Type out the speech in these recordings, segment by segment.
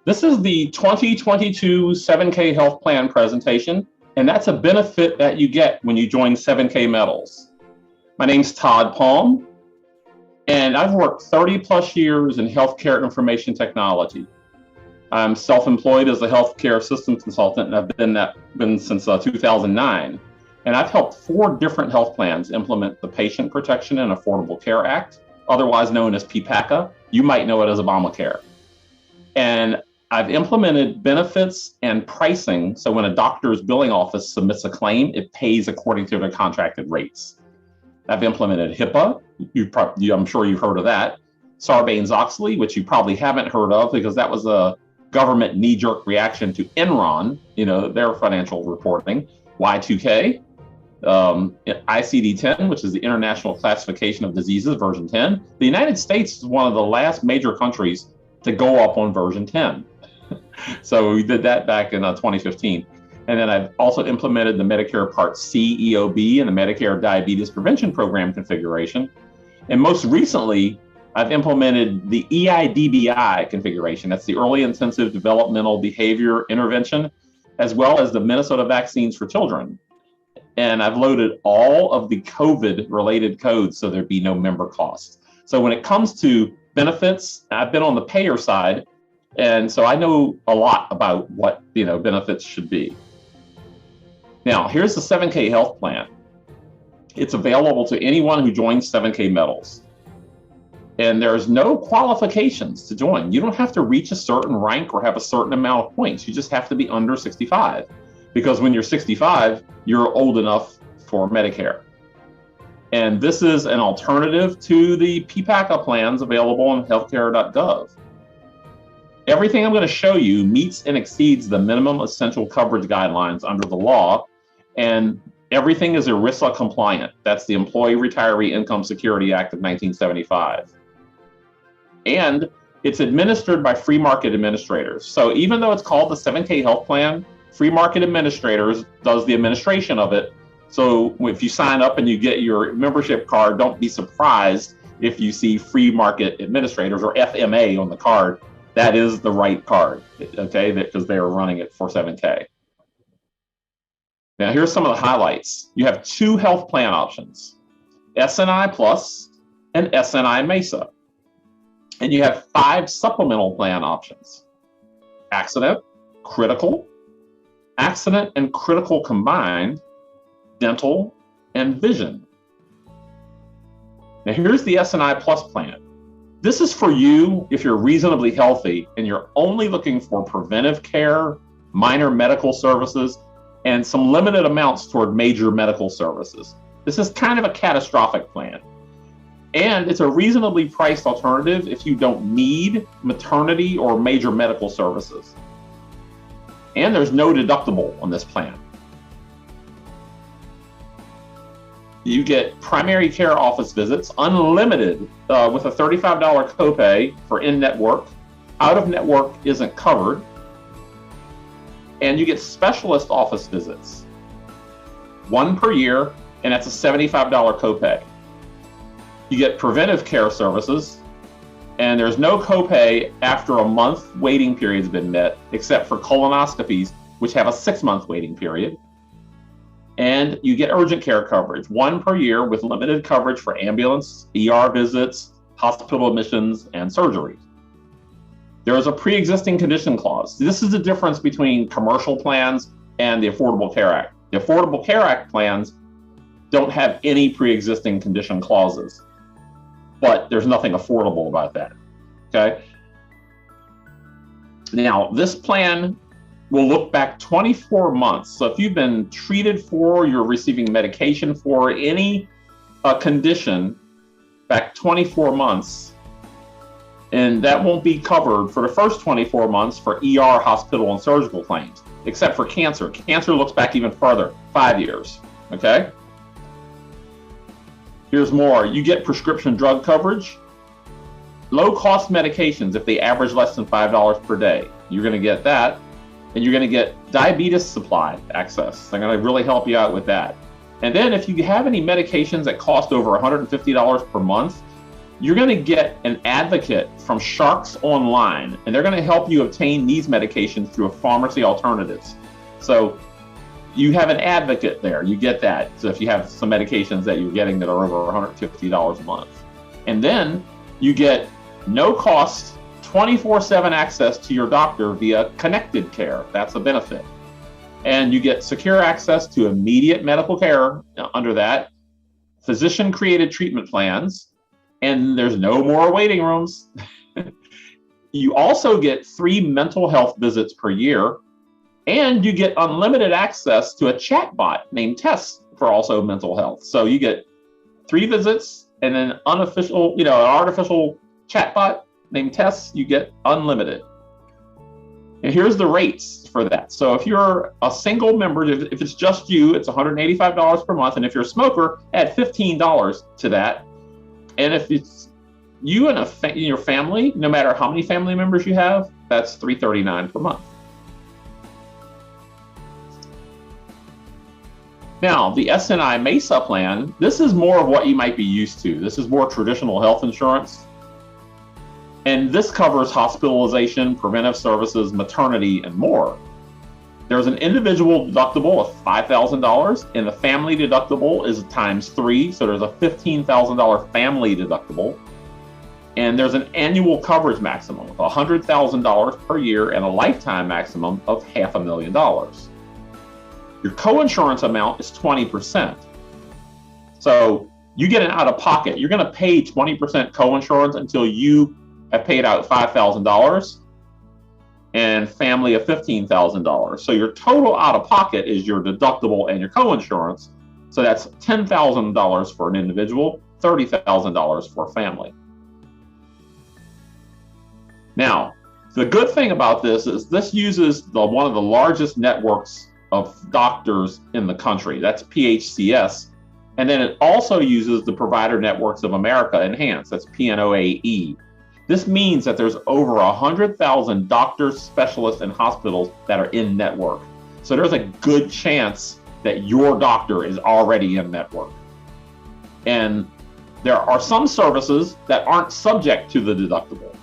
This is the 2022 7K Health Plan presentation, and that's a benefit that you get when you join 7K Metals. My name's Todd Palm, and I've worked 30 plus years in healthcare information technology. I'm self-employed as a healthcare systems consultant, and I've been since 2009. And I've helped 4 different health plans implement the Patient Protection and Affordable Care Act, otherwise known as PPACA. You might know it as Obamacare. And I've implemented benefits and pricing, so when a doctor's billing office submits a claim, it pays according to their contracted rates. I've implemented HIPAA, I'm sure you've heard of that. Sarbanes-Oxley, which you probably haven't heard of because that was a government knee-jerk reaction to Enron, their financial reporting. Y2K, ICD-10, which is the International Classification of Diseases, version 10. The United States is one of the last major countries to go up on version 10. So we did that back in 2015. And then I've also implemented the Medicare Part C EOB and the Medicare Diabetes Prevention Program configuration. And most recently, I've implemented the EIDBI configuration. That's the Early Intensive Developmental Behavior Intervention, as well as the Minnesota Vaccines for Children. And I've loaded all of the COVID-related codes so there'd be no member costs. So when it comes to benefits, I've been on the payer side, and so I know a lot about what benefits should be. Now, here's the 7K Health Plan. It's available to anyone who joins 7K Metals. And there's no qualifications to join. You don't have to reach a certain rank or have a certain amount of points. You just have to be under 65. Because when you're 65, you're old enough for Medicare. And this is an alternative to the PPACA plans available on healthcare.gov. Everything I'm going to show you meets and exceeds the minimum essential coverage guidelines under the law, and everything is ERISA compliant. That's the Employee Retiree Income Security Act of 1975. And it's administered by free market administrators. So even though it's called the 7K Health Plan, free market administrators does the administration of it. So if you sign up and you get your membership card, don't be surprised if you see free market administrators or FMA on the card. That is the right card, okay, because they are running it for 7K. Now here's some of the highlights. You have 2 health plan options, SNI Plus and Sni Mesa. And you have 5 supplemental plan options, accident, critical, accident and critical combined, dental, and vision. Now here's the SNI Plus plan. This is for you if you're reasonably healthy and you're only looking for preventive care, minor medical services, and some limited amounts toward major medical services. This is kind of a catastrophic plan. And it's a reasonably priced alternative if you don't need maternity or major medical services. And there's no deductible on this plan. You get primary care office visits, unlimited, with a $35 copay for in-network. Out-of-network isn't covered. And you get specialist office visits, 1 per year, and that's a $75 copay. You get preventive care services, and there's no copay after a month waiting period has been met, except for colonoscopies, which have a 6-month waiting period. And you get urgent care coverage, 1 per year with limited coverage for ambulance, ER visits, hospital admissions, and surgeries. There is a pre-existing condition clause. This is the difference between commercial plans and the Affordable Care Act. The Affordable Care Act plans don't have any pre-existing condition clauses, but there's nothing affordable about that, okay? Now, this plan will look back 24 months. So if you've been treated for, you're receiving medication for any condition back 24 months, and that won't be covered for the first 24 months for ER, hospital, and surgical claims, except for cancer. Cancer looks back even further, 5 years, okay? Here's more. You get prescription drug coverage, low-cost medications if they average less than $5 per day. You're going to get that. And you're going to get diabetes supply access. They're going to really help you out with that. And then if you have any medications that cost over $150 per month, you're going to get an advocate from Sharks Online, and they're going to help you obtain these medications through a pharmacy alternatives. So you have an advocate there. You get that. So if you have some medications that you're getting that are over $150 a month. And then you get no cost 24/7 access to your doctor via connected care. That's a benefit. And you get secure access to immediate medical care under that, physician-created treatment plans, and there's no more waiting rooms. You also get 3 mental health visits per year, and you get unlimited access to a chatbot named Tess for also mental health. So you get 3 visits and then unofficial, an artificial chatbot named Tess, you get unlimited. And here's the rates for that. So if you're a single member, if it's just you, it's $185 per month. And if you're a smoker, add $15 to that. And if it's you and your family, no matter how many family members you have, that's $339 per month. Now, the Sni Mesa plan, this is more of what you might be used to. This is more traditional health insurance. And this covers hospitalization, preventive services, maternity, and more. There's an individual deductible of $5,000, and the family deductible is times 3, so there's a $15,000 family deductible. And there's an annual coverage maximum of $100,000 per year and a lifetime maximum of $500,000. Your coinsurance amount is 20%. So you get an out-of-pocket. You're going to pay 20% coinsurance until you have paid out $5,000 and family of $15,000. So your total out-of-pocket is your deductible and your coinsurance. So that's $10,000 for an individual, $30,000 for a family. Now, the good thing about this is this uses one of the largest networks of doctors in the country. That's PHCS. And then it also uses the Provider Networks of America Enhanced. That's PNOAE. This means that there's over 100,000 doctors, specialists, and hospitals that are in network. So there's a good chance that your doctor is already in network. And there are some services that aren't subject to the deductible.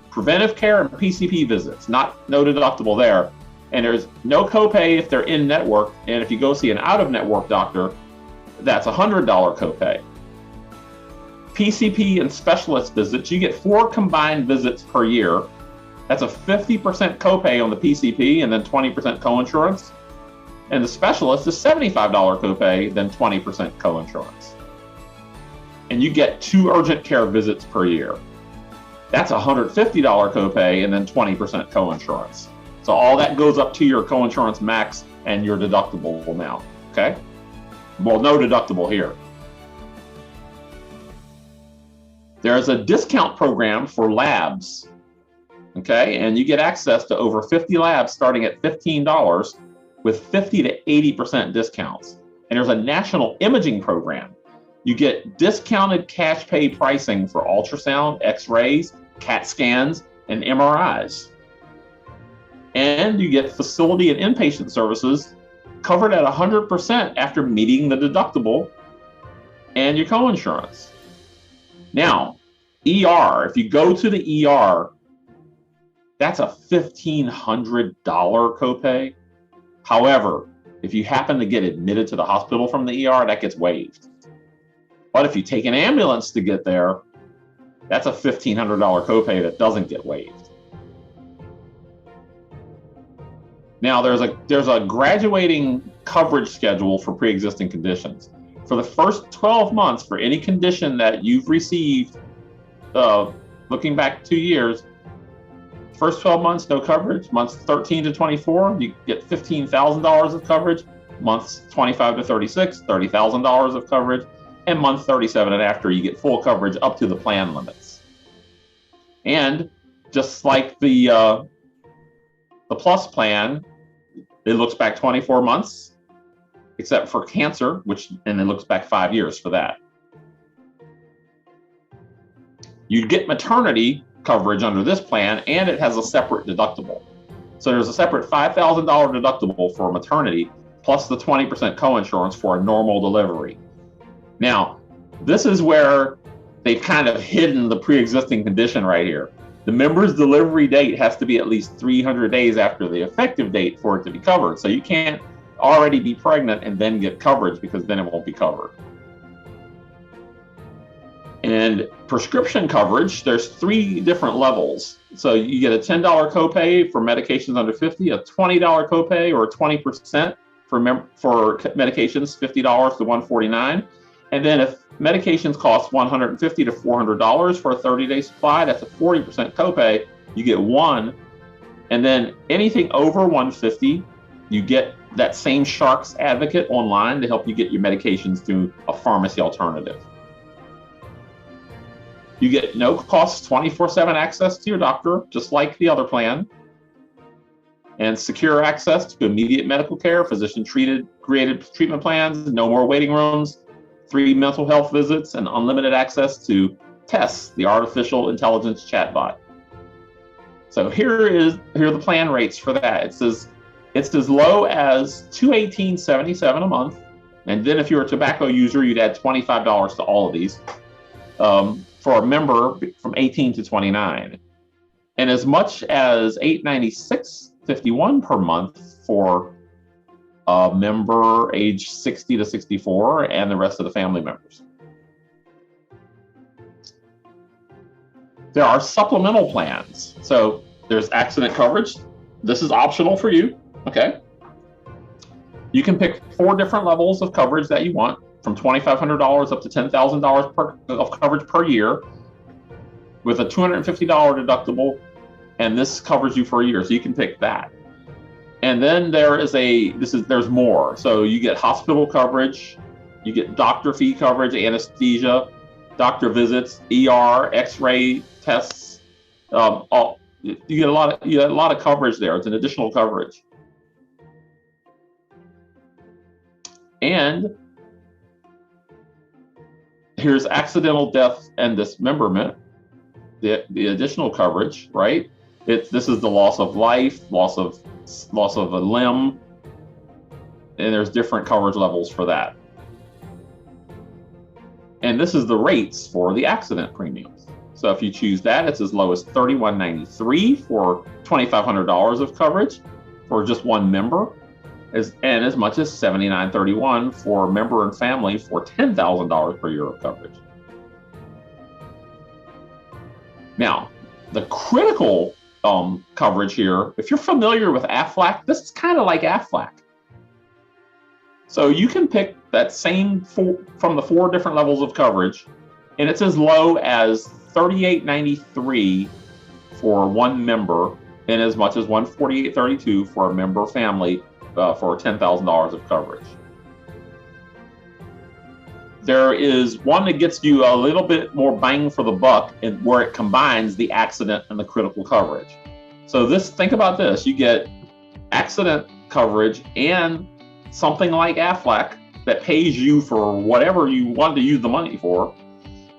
Preventive care and PCP visits, no deductible there. And there's no copay if they're in network. And if you go see an out-of-network doctor, that's a $100 copay. PCP and specialist visits, you get 4 combined visits per year. That's a 50% copay on the PCP and then 20% coinsurance. And the specialist is $75 copay, then 20% coinsurance. And you get 2 urgent care visits per year. That's a $150 copay and then 20% coinsurance. So all that goes up to your coinsurance max and your deductible amount, okay? Well, no deductible here. There's a discount program for labs, okay? And you get access to over 50 labs starting at $15 with 50 to 80% discounts. And there's a national imaging program. You get discounted cash pay pricing for ultrasound, x-rays, CAT scans, and MRIs. And you get facility and inpatient services covered at 100% after meeting the deductible and your coinsurance. Now, ER, if you go to the ER, that's a $1,500 copay. However, if you happen to get admitted to the hospital from the ER, that gets waived. But if you take an ambulance to get there, that's a $1,500 copay that doesn't get waived. Now, there's a graduating coverage schedule for pre-existing conditions. For the first 12 months, for any condition that you've received, looking back 2 years, first 12 months, no coverage. Months 13 to 24, you get $15,000 of coverage. Months 25 to 36, $30,000 of coverage. And month 37 and after, you get full coverage up to the plan limits. And just like the Plus plan, it looks back 24 months, except for cancer, and it looks back 5 years for that. You get maternity coverage under this plan, and it has a separate deductible. So there's a separate $5,000 deductible for maternity, plus the 20% coinsurance for a normal delivery. Now, this is where they've kind of hidden the pre-existing condition right here. The member's delivery date has to be at least 300 days after the effective date for it to be covered. So you can't already be pregnant and then get coverage, because then it won't be covered. And prescription coverage, there's 3 different levels. So you get a $10 copay for medications under 50, a $20 copay or 20% for medications, $50 to $149. And then if medications cost $150 to $400 for a 30-day supply, that's a 40% copay. You get 1. And then anything over $150, you get that same Sharks advocate online to help you get your medications through a pharmacy alternative. You get no cost 24/7 access to your doctor, just like the other plan, and secure access to immediate medical care, physician-created treatment plans, no more waiting rooms, 3 mental health visits, and unlimited access to TESS, the artificial intelligence chatbot. So here are the plan rates for that. It's as low as $218.77 a month, and then if you're a tobacco user, you'd add $25 to all of these. For a member from 18 to 29, and as much as $896.51 per month for a member age 60 to 64 and the rest of the family members. There are supplemental plans. So there's accident coverage. This is optional for you, okay? You can pick 4 different levels of coverage that you want, from $2,500 up to $10,000 of coverage per year, with a $250 deductible, and this covers you for a year, so you can pick that. And then there's more. So you get hospital coverage, you get doctor fee coverage, anesthesia, doctor visits, ER, X-ray tests. You get a lot of coverage there. It's an additional coverage. And here's accidental death and dismemberment, the additional coverage, right? This is the loss of life, loss of a limb, and there's different coverage levels for that. And this is the rates for the accident premiums. So if you choose that, it's as low as $31.93 for $2,500 of coverage for just one member, and as much as $79.31 for a member and family for $10,000 per year of coverage. Now, the critical coverage here, if you're familiar with AFLAC, this is kind of like AFLAC. So you can pick that same from the 4 different levels of coverage, and it's as low as $38.93 for one member, and as much as $148.32 for a member family for $10,000 of coverage. There is one that gets you a little bit more bang for the buck, and where it combines the accident and the critical coverage. So think about this, you get accident coverage and something like AFLAC that pays you for whatever you want to use the money for.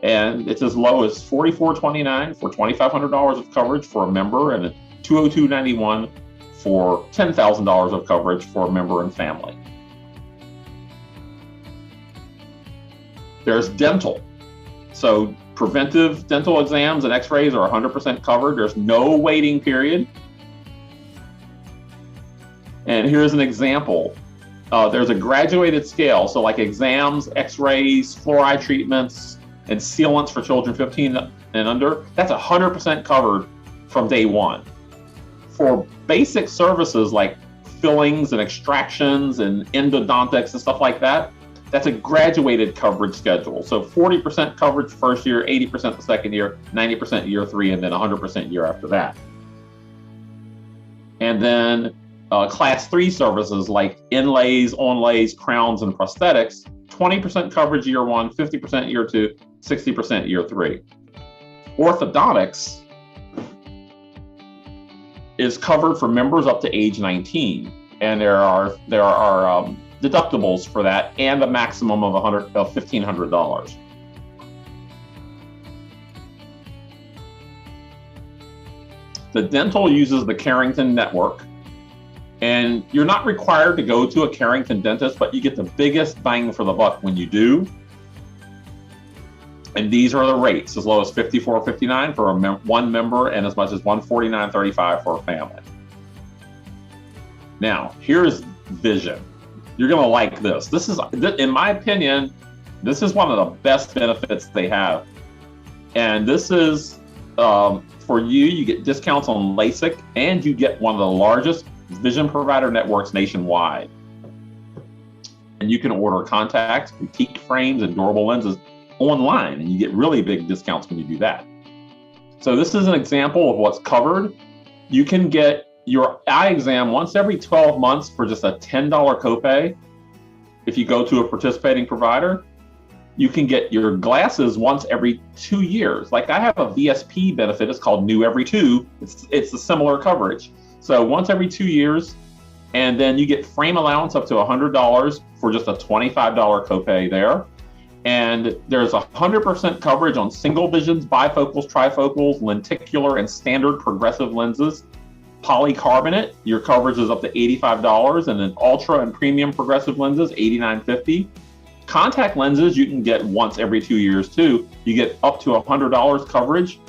And it's as low as $44.29 for $2,500 of coverage for a member, and $202.91 for $10,000 of coverage for a member and family. There's dental. So preventive dental exams and x-rays are 100% covered. There's no waiting period. And here's an example. There's a graduated scale. So like exams, x-rays, fluoride treatments, and sealants for children 15 and under, that's 100% covered from day one. For basic services like fillings and extractions and endodontics and stuff like that, that's a graduated coverage schedule. So 40% coverage first year, 80% the second year, 90% year 3, and then 100% year after that. And then class 3 services like inlays, onlays, crowns, and prosthetics, 20% coverage year 1, 50% year 2, 60% year 3. Orthodontics is covered for members up to age 19, and there are deductibles for that, and a maximum of $1,500. The dental uses the Carrington network, and you're not required to go to a Carrington dentist, but you get the biggest bang for the buck when you do. And these are the rates, as low as $54.59 for one member and as much as $149.35 for a family. Now, here's vision. You're going to like this. This is, in my opinion, this is one of the best benefits they have. And this is, for you, you get discounts on LASIK, and you get one of the largest vision provider networks nationwide. And you can order contacts, boutique frames, and durable lenses online, and you get really big discounts when you do that. So this is an example of what's covered. You can get your eye exam once every 12 months for just a $10 copay. If you go to a participating provider, you can get your glasses once every 2 years. Like I have a VSP benefit, it's called New Every Two. It's a similar coverage. So once every 2 years, and then you get frame allowance up to $100 for just a $25 copay there. And there's 100% coverage on single visions, bifocals, trifocals, lenticular, and standard progressive lenses. Polycarbonate, your coverage is up to $85, and then ultra and premium progressive lenses, $89.50. Contact lenses you can get once every 2 years too. You get up to $100 coverage,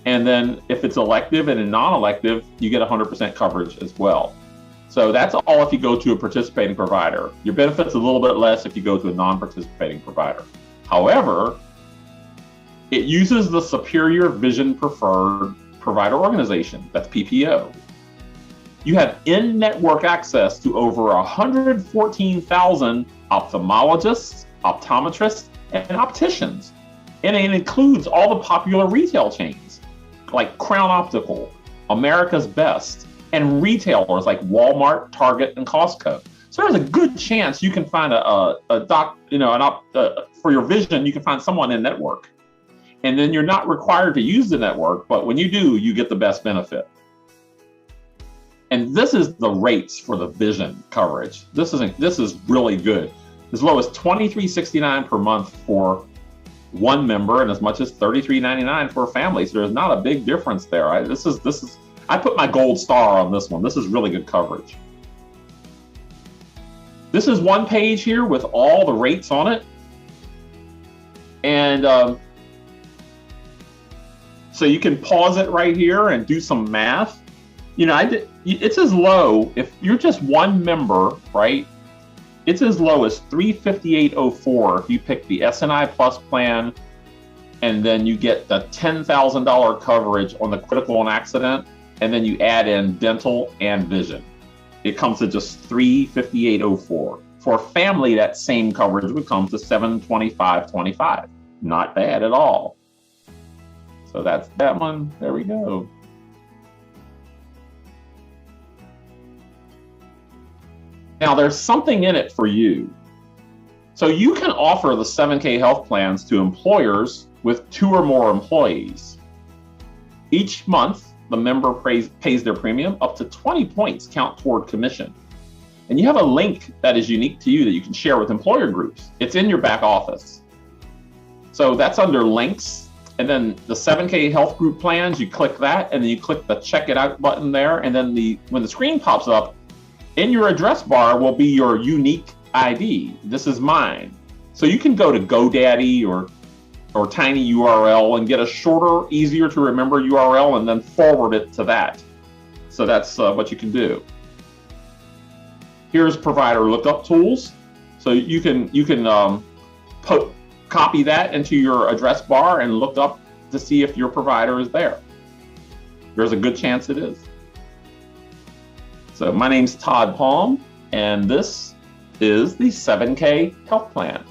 and then if it's elective and non-elective, you get 100% coverage as well. So that's all if you go to a participating provider. Your benefit's a little bit less if you go to a non-participating provider. However, it uses the Superior Vision Preferred Provider Organization, that's PPO. You have in-network access to over 114,000 ophthalmologists, optometrists, and opticians. And it includes all the popular retail chains like Crown Optical, America's Best, and retailers like Walmart, Target, and Costco. So there's a good chance you can find a doc, for your vision, you can find someone in network. And then you're not required to use the network, but when you do, you get the best benefit. And this is the rates for the vision coverage. This is really good. As low as $23.69 per month for one member, and as much as $33.99 for a family. So there's not a big difference there. I put my gold star on this one. This is really good coverage. This is one page here with all the rates on it. And so you can pause it right here and do some math. It's as low, if you're just one member, right? It's as low as $358.04 if you pick the SNI Plus plan, and then you get the $10,000 coverage on the critical and accident, and then you add in dental and vision. It comes to just $358.04. For a family, that same coverage would come to $725.25. Not bad at all. So that's that one. There we go. Now there's something in it for you. So you can offer the 7K health plans to employers with 2 or more employees. Each month, the member pays their premium. Up to 20 points count toward commission. And you have a link that is unique to you that you can share with employer groups. It's in your back office. So that's under links. And then the 7K health group plans, you click that, and then you click the check it out button there. And then when the screen pops up, in your address bar will be your unique ID. This is mine. So you can go to GoDaddy or Tiny URL and get a shorter, easier to remember URL and then forward it to that. So that's what you can do. Here's provider lookup tools. So you can copy that into your address bar and look up to see if your provider is there. There's a good chance it is. So my name's Todd Palm, and this is the 7K Health Plan.